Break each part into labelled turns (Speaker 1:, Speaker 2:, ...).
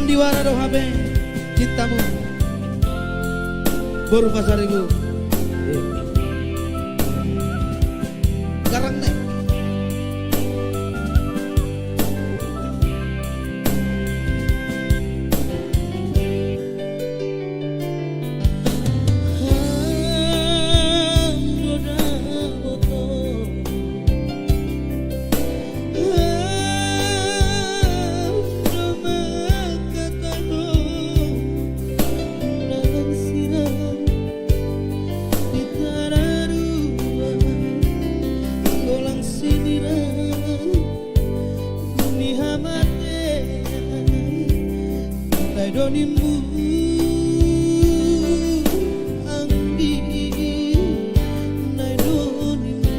Speaker 1: sandiwara do habe cintamu baru pasaribu garang nek donimu angdi nai donimu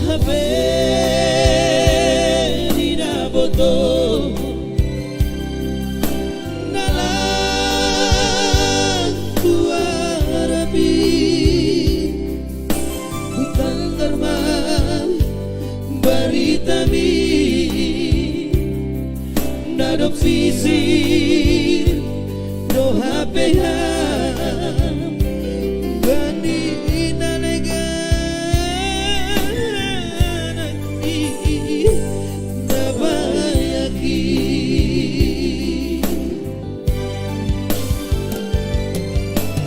Speaker 1: habe dina boto nalang kuarabi hutang terbang baritami nadop sisir do hapehan gani inaneganaki nabayaki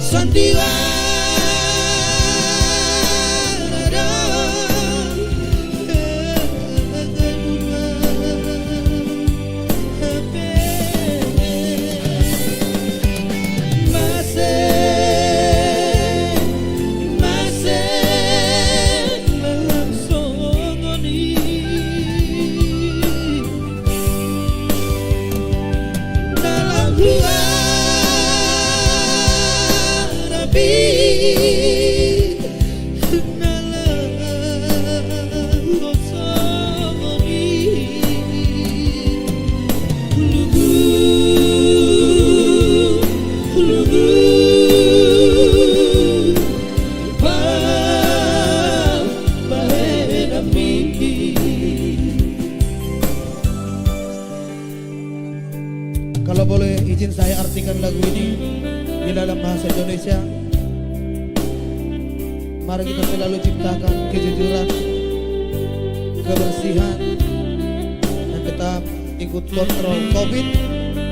Speaker 1: sandiwara Kalau boleh izin saya artikan lagu ini di dalam bahasa Indonesia. Mari kita selalu ciptakan kejujuran, kebersihan, dan tetap ikut kontrol COVID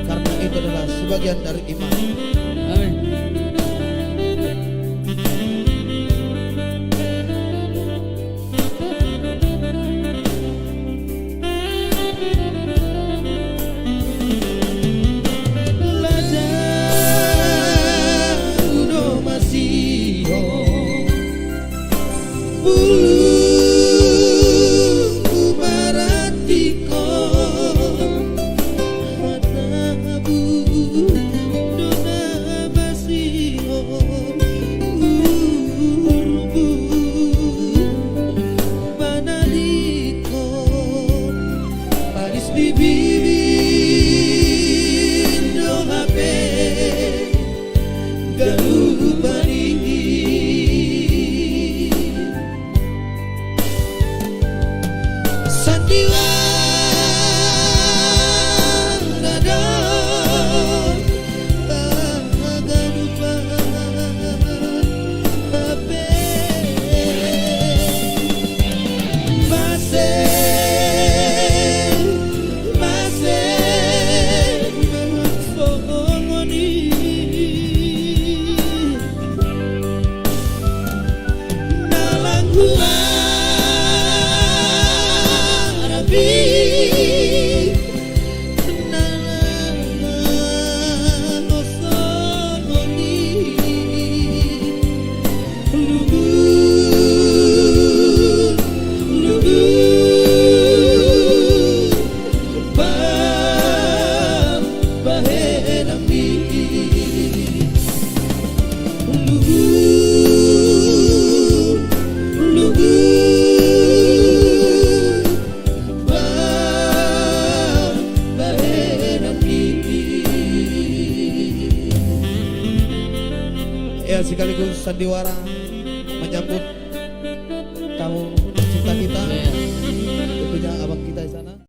Speaker 1: karena itu adalah sebagian dari iman. Amin. sekaligus sandiwara menyambut